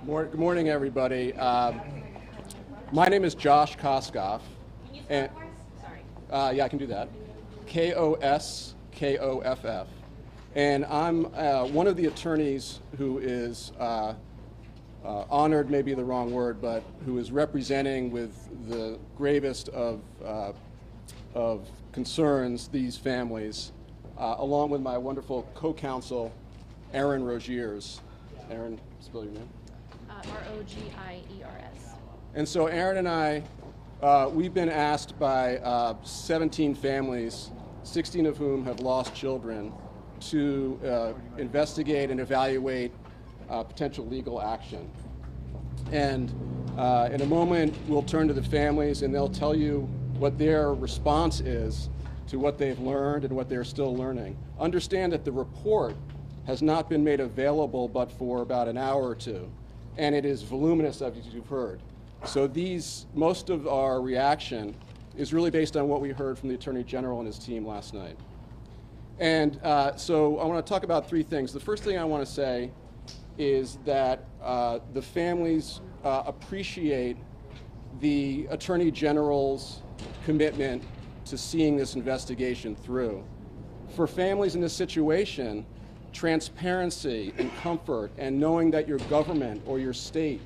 Good morning, everybody. My name is Josh Koskoff. Can you spell for us? Sorry. Yeah, I can do that. Koskoff. And I'm one of the attorneys who is honored, maybe the wrong word, but who is representing with the gravest of concerns these families, along with my wonderful co-counsel, Aaron Rogiers. Aaron, spell your name. Rogiers. And so Aaron and I, we've been asked by 17 families, 16 of whom have lost children, to investigate and evaluate potential legal action. And in a moment, we'll turn to the families and they'll tell you what their response is to what they've learned and what they're still learning. Understand that the report has not been made available but for about an hour or two. And it is voluminous, as you've heard. So most of our reaction is really based on what we heard from the Attorney General and his team last night. And so I want to talk about three things. The first thing I want to say is that the families appreciate the Attorney General's commitment to seeing this investigation through. For families in this situation, transparency and comfort and knowing that your government or your state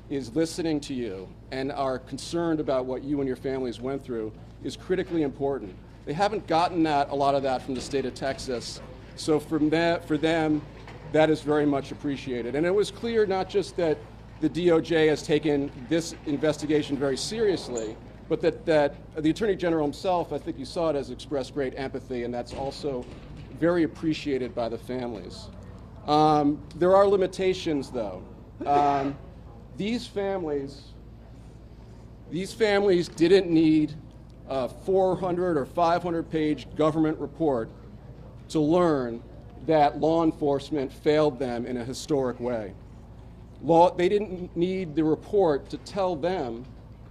is listening to you and are concerned about what you and your families went through is critically important. They haven't gotten a lot of that from the state of Texas, so for them, that is very much appreciated. And it was clear not just that the DOJ has taken this investigation very seriously, but that the Attorney General himself, I think you saw it, has expressed great empathy, and that's also very appreciated by the families. There are limitations, though. These families didn't need a 400 or 500-page government report to learn that law enforcement failed them in a historic way. They didn't need the report to tell them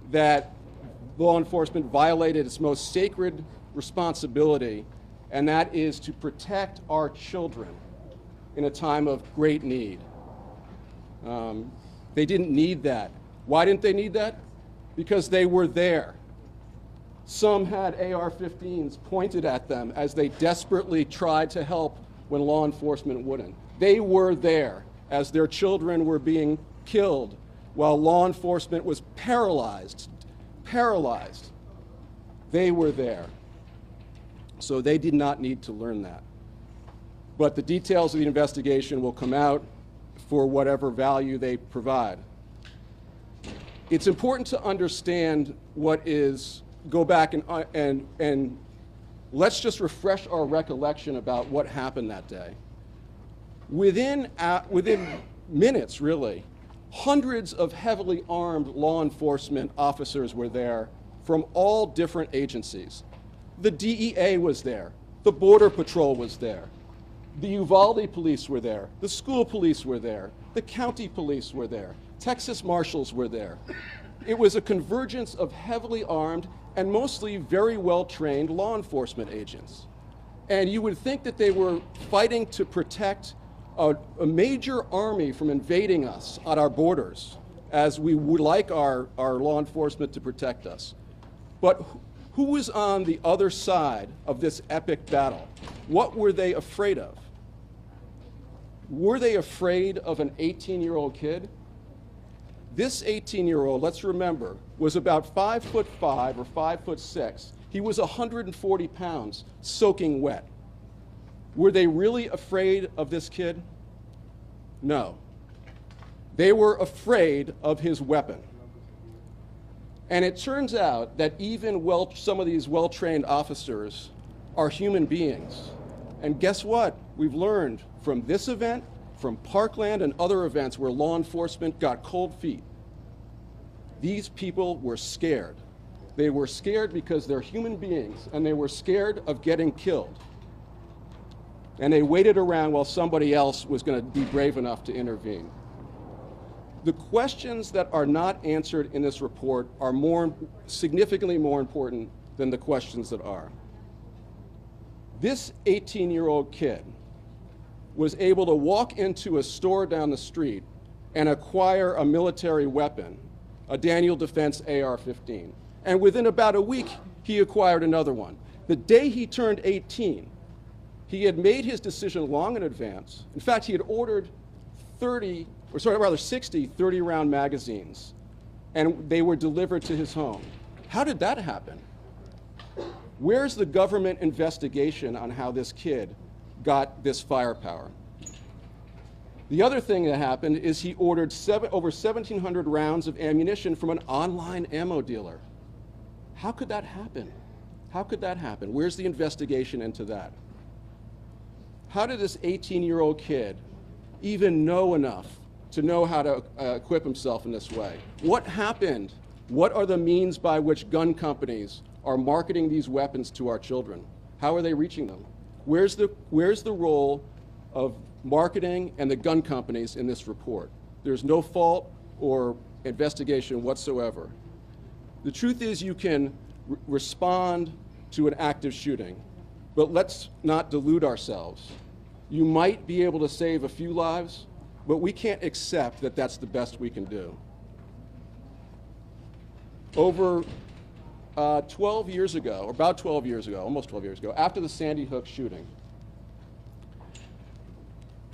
that law enforcement violated its most sacred responsibility, and that is to protect our children in a time of great need. They didn't need that. Why didn't they need that? Because they were there. Some had AR-15s pointed at them as they desperately tried to help when law enforcement wouldn't. They were there as their children were being killed while law enforcement was paralyzed. They were there. So they did not need to learn that. But the details of the investigation will come out for whatever value they provide. It's important to understand go back and let's just refresh our recollection about what happened that day. Within minutes, really, hundreds of heavily armed law enforcement officers were there from all different agencies. The DEA was there, the Border Patrol was there, the Uvalde police were there, the school police were there, the county police were there, Texas Marshals were there. It was a convergence of heavily armed and mostly very well-trained law enforcement agents. And you would think that they were fighting to protect a major army from invading us at our borders, as we would like our law enforcement to protect us. But who was on the other side of this epic battle? What were they afraid of? Were they afraid of an 18-year-old kid? This 18-year-old, let's remember, was about 5'5" or 5'6". He was 140 pounds, soaking wet. Were they really afraid of this kid? No. They were afraid of his weapon. And it turns out that even some of these well-trained officers are human beings. And guess what? We've learned from this event, from Parkland and other events where law enforcement got cold feet. These people were scared. They were scared because they're human beings, and they were scared of getting killed. And they waited around while somebody else was going to be brave enough to intervene. The questions that are not answered in this report are significantly more important than the questions that are. This 18-year-old kid was able to walk into a store down the street and acquire a military weapon, a Daniel Defense AR-15. And within about a week, he acquired another one. The day he turned 18, he had made his decision long in advance. In fact, he had ordered 60 30-round magazines, and they were delivered to his home. How did that happen? Where's the government investigation on how this kid got this firepower? The other thing that happened is he ordered over 1,700 rounds of ammunition from an online ammo dealer. How could that happen? How could that happen? Where's the investigation into that? How did this 18-year-old kid even know enough to know how to equip himself in this way? What happened? What are the means by which gun companies are marketing these weapons to our children? How are they reaching them? Where's the role of marketing and the gun companies in this report? There's no fault or investigation whatsoever. The truth is you can respond to an active shooting, but let's not delude ourselves. You might be able to save a few lives, but we can't accept that that's the best we can do. Over 12 years ago, or about 12 years ago, almost 12 years ago, after the Sandy Hook shooting,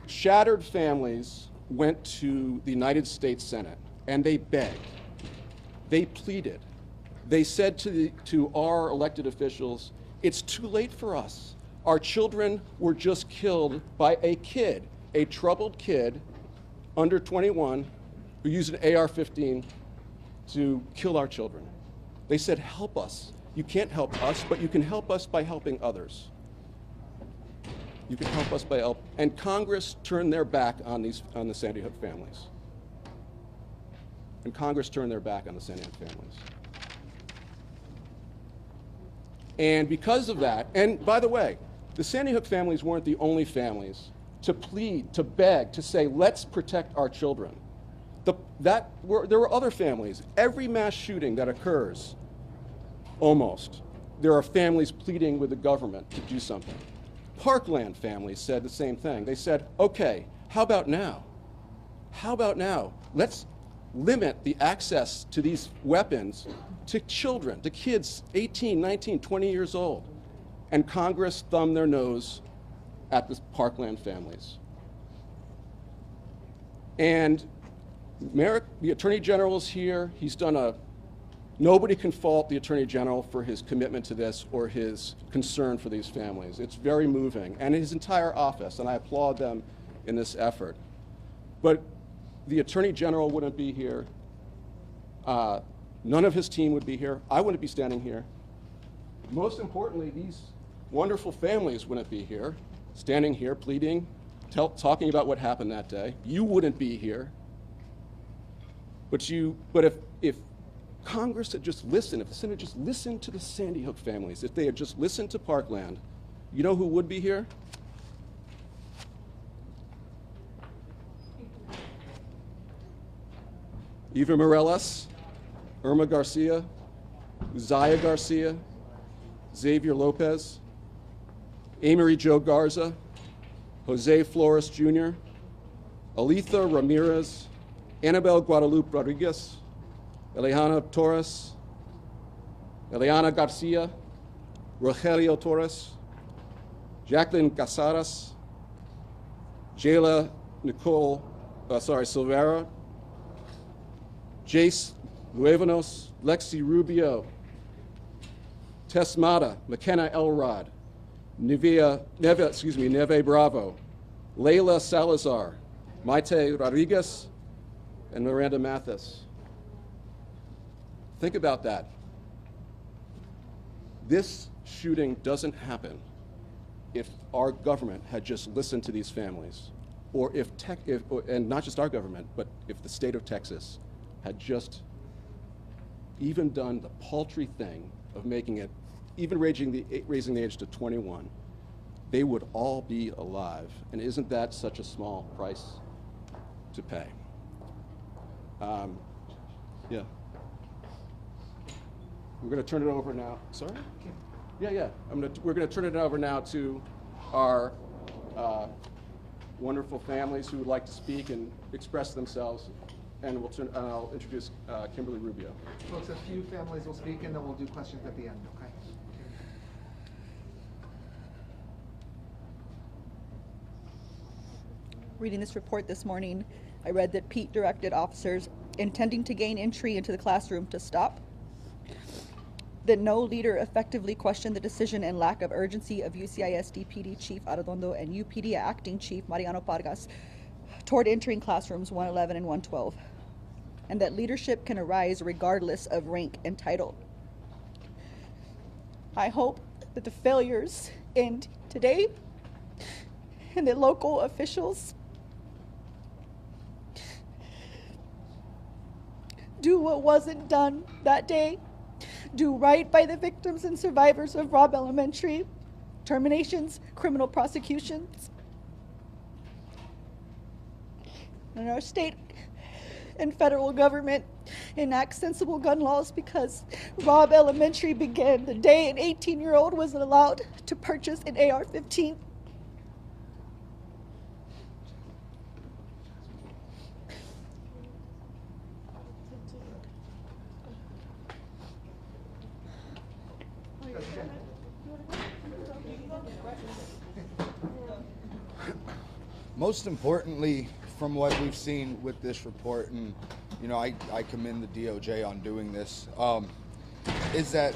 shattered families went to the United States Senate and they begged, they pleaded, they said to our elected officials, it's too late for us. Our children were just killed by a kid, a troubled kid under 21 who used an AR-15 to kill our children. They said, help us. You can't help us, but you can help us by helping others. You can help us by help. And Congress turned their back on the Sandy Hook families. And Congress turned their back on the Sandy Hook families. And because of that, and by the way, the Sandy Hook families weren't the only families to plead, to beg, to say, let's protect our children. There were other families. Every mass shooting that occurs, almost, there are families pleading with the government to do something. Parkland families said the same thing. They said, okay, how about now? How about now? Let's limit the access to these weapons to children, to kids 18, 19, 20 years old. And Congress thumbed their nose at the Parkland families. And Merrick, the Attorney General, is here. He's done nobody can fault the Attorney General for his commitment to this or his concern for these families. It's very moving, and his entire office, and I applaud them in this effort. But the Attorney General wouldn't be here. None of his team would be here. I wouldn't be standing here. Most importantly, these wonderful families wouldn't be here, standing here pleading, talking about what happened that day. You wouldn't be here. But if Congress had just listened, if the Senate just listened to the Sandy Hook families, if they had just listened to Parkland, you know who would be here? Eva Morales, Irma Garcia, Uzziah Garcia, Xavier Lopez, Amory Jo Garza, Jose Flores Jr., Aletha Ramirez, Annabel Guadalupe Rodriguez, Eliana Torres, Eliana Garcia, Rogelio Torres, Jacqueline Casares, Jayla Nicole, Silvera, Jace Luevanos, Lexi Rubio, Tess Mata, McKenna Elrod, Neve Bravo, Layla Salazar, Maite Rodriguez, and Miranda Mathis. Think about that. This shooting doesn't happen if our government had just listened to these families, or and not just our government, but if the state of Texas had just even done the paltry thing of making it, even raising the age to 21, they would all be alive. And isn't that such a small price to pay? Yeah. We're going to turn it over now. Sorry? Yeah. We're going to turn it over now to our wonderful families who would like to speak and express themselves. And I'll introduce Kimberly Rubio. Folks, a few families will speak, and then we'll do questions at the end, okay? Reading this report this morning, I read that Pete directed officers intending to gain entry into the classroom to stop, that no leader effectively questioned the decision and lack of urgency of UCISD PD Chief Arredondo and UPD Acting Chief Mariano Pargas toward entering classrooms 111 and 112, and that leadership can arise regardless of rank and title. I hope that the failures end today and that local officials do what wasn't done that day, do right by the victims and survivors of Robb Elementary, terminations, criminal prosecutions. And our state and federal government enact sensible gun laws, because Robb Elementary began the day an 18-year-old was allowed to purchase an AR-15. Most importantly, from what we've seen with this report, and I commend the DOJ on doing this, is that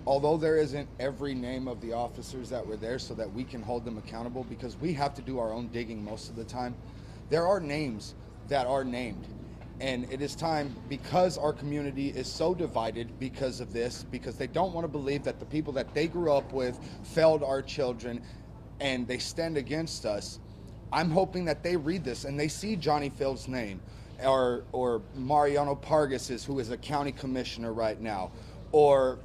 although there isn't every name of the officers that were there so that we can hold them accountable, because we have to do our own digging most of the time, there are names that are named. And it is time, because our community is so divided because of this, because they don't want to believe that the people that they grew up with failed our children and they stand against us. I'm hoping that they read this and they see Johnny Field's name, or Mariano Pargas's, who is a county commissioner right now, or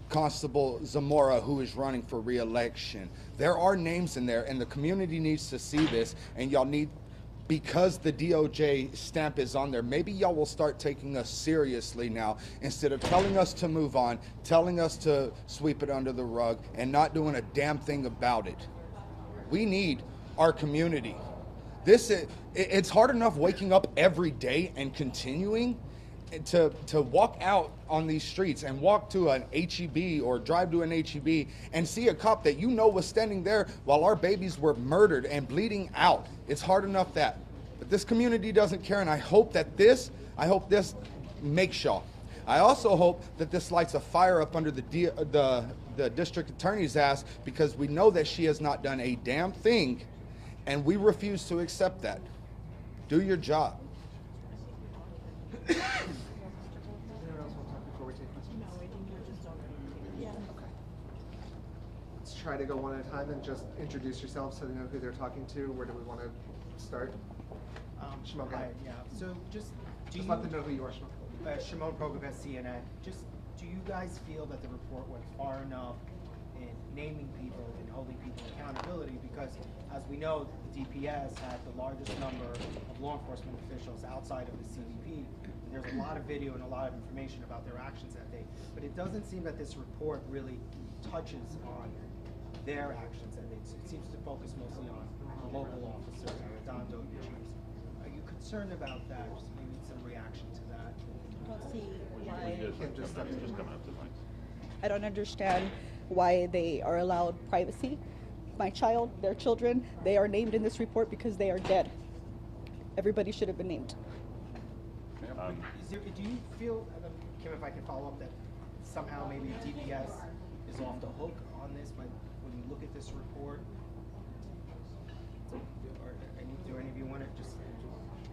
Constable Zamora, who is running for re-election. There are names in there, and the community needs to see this, and y'all need, because the DOJ stamp is on there, maybe y'all will start taking us seriously now, instead of telling us to move on, telling us to sweep it under the rug, and not doing a damn thing about it. We need our community. It's hard enough waking up every day and continuing to walk out on these streets and walk to an HEB or drive to an HEB and see a cop that was standing there while our babies were murdered and bleeding out. It's hard enough that. But this community doesn't care, and I hope this makes y'all. I also hope that this lights a fire up under the district attorney's ass, because we know that she has not done a damn thing, and we refuse to accept that. Do your job. Anyone else want to talk before we take questions? No, I think you're just on. Yeah. Okay. Let's try to go one at a time and just introduce yourselves so they know who they're talking to. Where do we want to start? Shimon, go Hi, ahead. yeah. So just Let them know who you are, Shimon. Shimon Prokopez, CNN. Just, do you guys feel that the report went far enough in naming people and holding people accountability? Because as we know, the DPS had the largest number of law enforcement officials outside of the CBP. There's a lot of video and a lot of information about their actions that day, but it doesn't seem that this report really touches on their actions, and it seems to focus mostly on local officers and Arredondo chiefs. Are you concerned about that? Just maybe some reaction to that. I don't see why. Just I don't understand why they are allowed privacy. My child, their children, they are named in this report because they are dead. Everybody should have been named. Do you feel, Kim, if I can follow up, that somehow maybe DPS is off the hook on this when you look at this report? Do any of you want to just?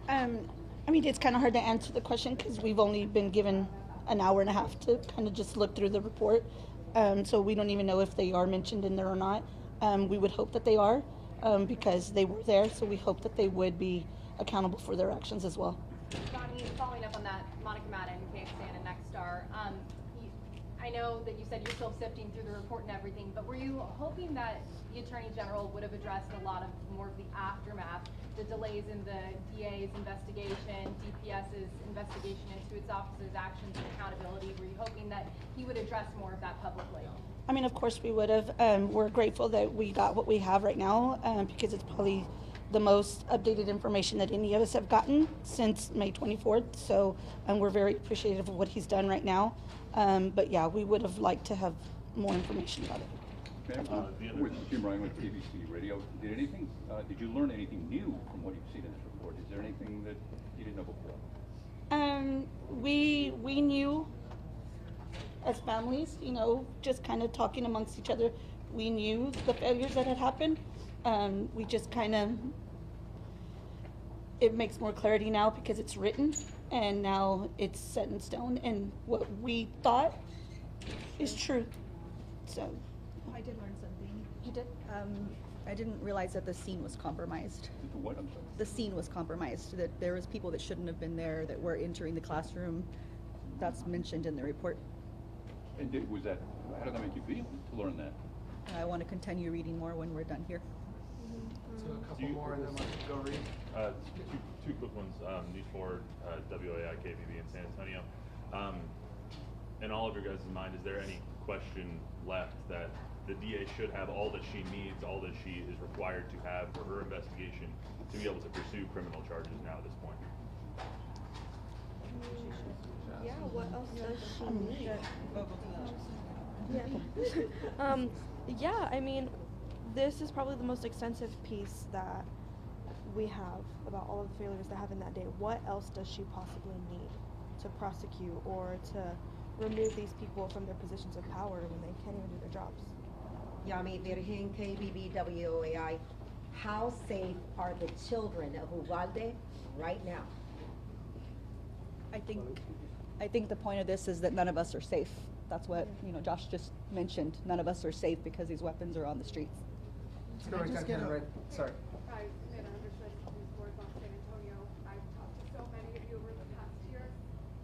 I mean, it's kind of hard to answer the question because we've only been given an hour and a half to kind of just look through the report. So we don't even know if they are mentioned in there or not. We would hope that they are because they were there. So we hope that they would be accountable for their actions as well. Johnny, following up on that, Monica Madden, KXAN and Nexstar. I know that you said you're still sifting through the report and everything, but were you hoping that the Attorney General would have addressed a lot of more of the aftermath, the delays in the DA's investigation, DPS's investigation into its officers' actions and accountability? Were you hoping that he would address more of that publicly? I mean, of course we would have. We're grateful that we got what we have right now because it's probably the most updated information that any of us have gotten since May 24th. So, and we're very appreciative of what he's done right now. But yeah, we would have liked to have more information about it. Ma'am, with Jim Ryan with ABC Radio, did you learn anything new from what you've seen in this report? Is there anything that you didn't know before? We knew as families, you know, just kind of talking amongst each other, we knew the failures that had happened. We just kind of, it makes more clarity now because it's written and now it's set in stone, and what we thought is true. So I did learn something. you did. I didn't realize that the scene was compromised. The what, I'm sorry? The scene was compromised, that there was people that shouldn't have been there that were entering the classroom. That's mentioned in the report. And how did that make you feel to learn that? I want to continue reading more when we're done here. So a couple more and then we'll go read. Two quick ones. News for WAI, KBB in San Antonio. In all of your guys' mind, is there any question left that the DA should have all that she needs, all that she is required to have for her investigation to be able to pursue criminal charges now at this point? Yeah, what else does she need? Yeah. Yeah, I mean, this is probably the most extensive piece that we have about all of the failures that happened that day. What else does she possibly need to prosecute or to remove these people from their positions of power when they can't even do their jobs? Yami Virgin, KBB WAI. How safe are the children of Uvalde right now? I think the point of this is that none of us are safe. That's what, you know, Josh just mentioned. None of us are safe because these weapons are on the streets. Let's go right down here, right, sorry. Hi, Amanda Anderson, News Board of San Antonio. I've talked to so many of you over the past year.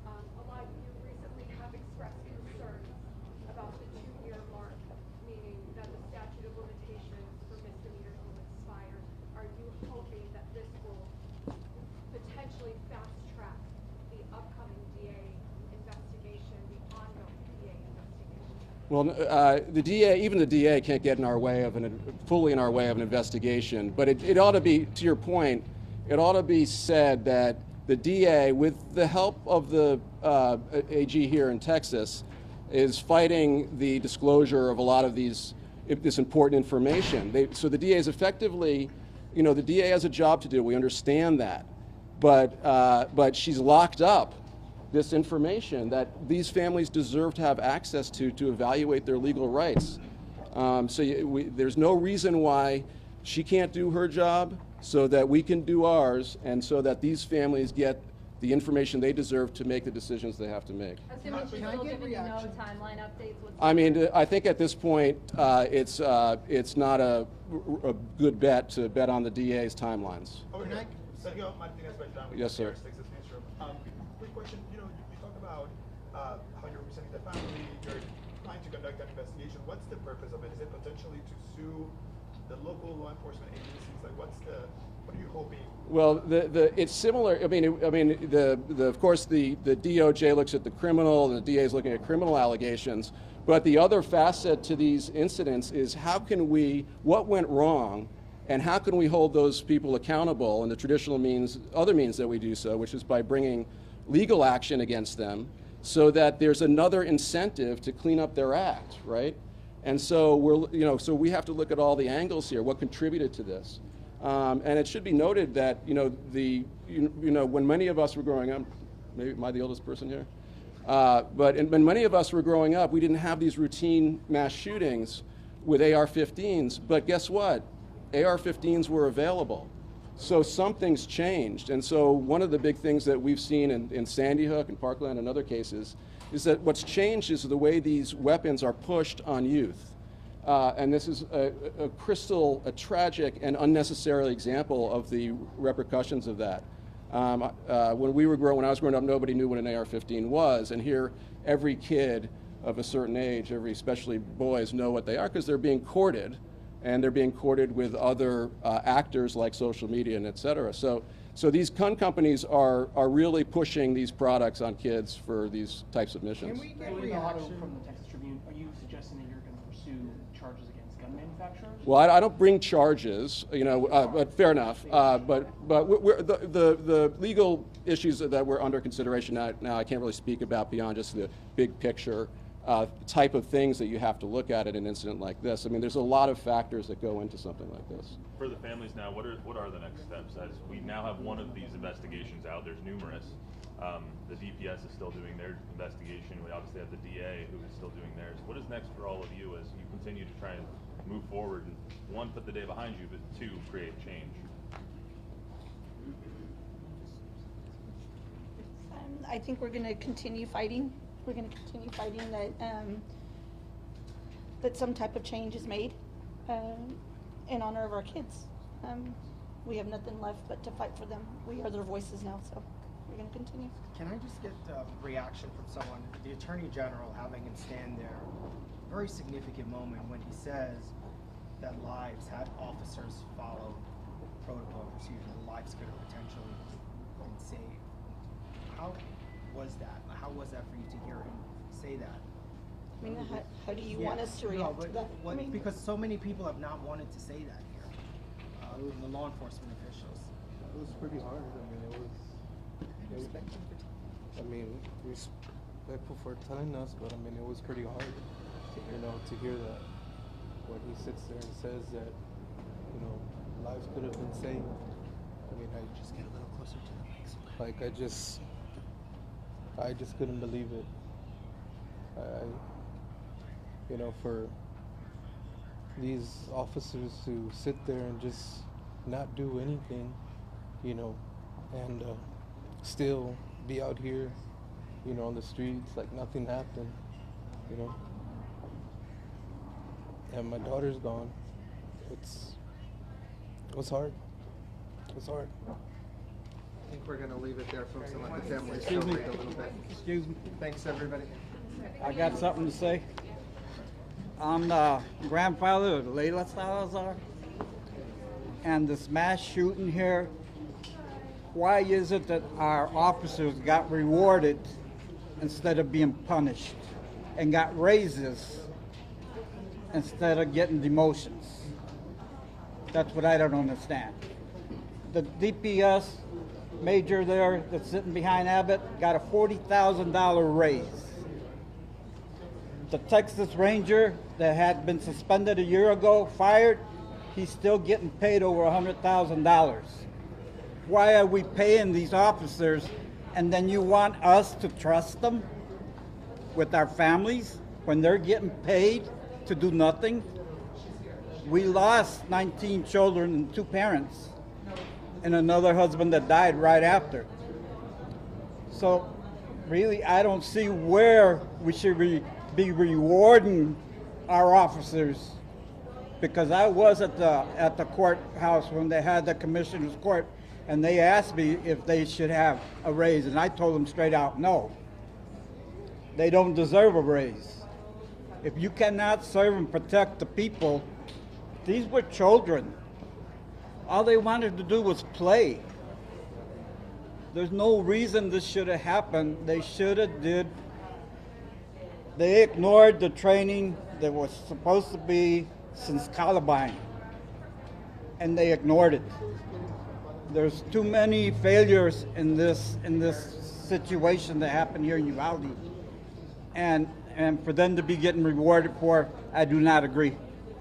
A lot of you recently have expressed concerns about the 2-year mark, meaning that the statute of limitations for misdemeanors will expire. Are you hoping that this will potentially fast track the upcoming DA investigation, the ongoing DA investigation? Well, the DA, even the DA can't get in our way of fully in our way of an investigation. But it ought to be, to your point, it ought to be said that the DA, with the help of the AG here in Texas, is fighting the disclosure of a lot of this important information. So the DA is effectively, you know, the DA has a job to do. We understand that, but she's locked up this information that these families deserve to have access to evaluate their legal rights. There's no reason why she can't do her job so that we can do ours, and so that these families get the information they deserve to make the decisions they have to make. Assuming she's still giving you no timeline updates. I mean, I think at this point, it's not a good bet to bet on the DA's timelines. Yes, sir. Quick question. You know, you talk about how you're representing the family. You're trying to conduct an investigation. What's the purpose of it? Is it potentially to sue the local law enforcement agencies? Like, what are you hoping? Well, it's similar. I mean, of course, the DOJ looks at the criminal, and the DA is looking at criminal allegations. But the other facet to these incidents is what went wrong, and how can we hold those people accountable? And the traditional other means that we do so, which is by bringing legal action against them, so that there's another incentive to clean up their act, right? And so we have to look at all the angles here. What contributed to this? And it should be noted that when many of us were growing up, maybe am I the oldest person here? But when many of us were growing up, we didn't have these routine mass shootings with AR-15s. But guess what? AR-15s were available. So something's changed. And so one of the big things that we've seen in Sandy Hook and Parkland and other cases is that what's changed is the way these weapons are pushed on youth. And this is a tragic and unnecessary example of the repercussions of that. When I was growing up, nobody knew what an AR-15 was, and here every kid of a certain age, especially boys, know what they are because they're being courted, and they're being courted with other actors like social media and et cetera. So these gun companies are really pushing these products on kids for these types of missions. Can we get reaction from the Texas Tribune? Are you suggesting that you're going to pursue charges against gun manufacturers? Well, I don't bring charges, but fair enough. But the legal issues that were under consideration now I can't really speak about beyond just the big picture type of things that you have to look at in an incident like this. I mean, there's a lot of factors that go into something like this. For the families now, what are the next steps? As we now have one of these investigations out, there's numerous. The DPS is still doing their investigation. We obviously have the DA who is still doing theirs. What is next for all of you as you continue to try and move forward and, one, put the day behind you, but two, create change? I think we're going to continue fighting. We're going to continue fighting that some type of change is made in honor of our kids. We have nothing left but to fight for them. We are their voices now, so we're going to continue. Can I just get a reaction from someone, the Attorney General, having him stand there, very significant moment when he says that lives, had officers followed protocol and procedure, lives could have potentially been saved. How was that? How was that for you to hear him say that? I mean, how do you want us to react to that? What, because so many people have not wanted to say that here, the law enforcement officials. It was pretty hard. I mean, I mean, respectful for telling us, but I mean, it was pretty hard, to hear that. When he sits there and says that, lives could have been saved. I mean, I just get a little closer to the mic. Like, I just couldn't believe it. For these officers to sit there and just not do anything, and still be out here, on the streets like nothing happened, And my daughter's gone. It was hard. It was hard. I think we're going to leave it there, folks, and let the families celebrate a little bit. Excuse me. Thanks, everybody. I got something to say. I'm the grandfather of Layla Salazar. And this mass shooting here, why is it that our officers got rewarded instead of being punished and got raises instead of getting demotions? That's what I don't understand. The DPS major there that's sitting behind Abbott got a $40,000 raise. The Texas Ranger that had been suspended a year ago, fired, he's still getting paid over $100,000. Why are we paying these officers and then you want us to trust them with our families when they're getting paid to do nothing? We lost 19 children and 2 parents and another husband that died right after. So really, I don't see where we should be rewarding our officers, because I was at the courthouse when they had the commissioner's court, and they asked me if they should have a raise, and I told them straight out, no. They don't deserve a raise. If you cannot serve and protect the people, these were children. All they wanted to do was play. There's no reason this should have happened. They should have did. They ignored the training that was supposed to be since Columbine, and they ignored it. There's too many failures in this situation that happened here in Uvalde, and for them to be getting rewarded for, I do not agree.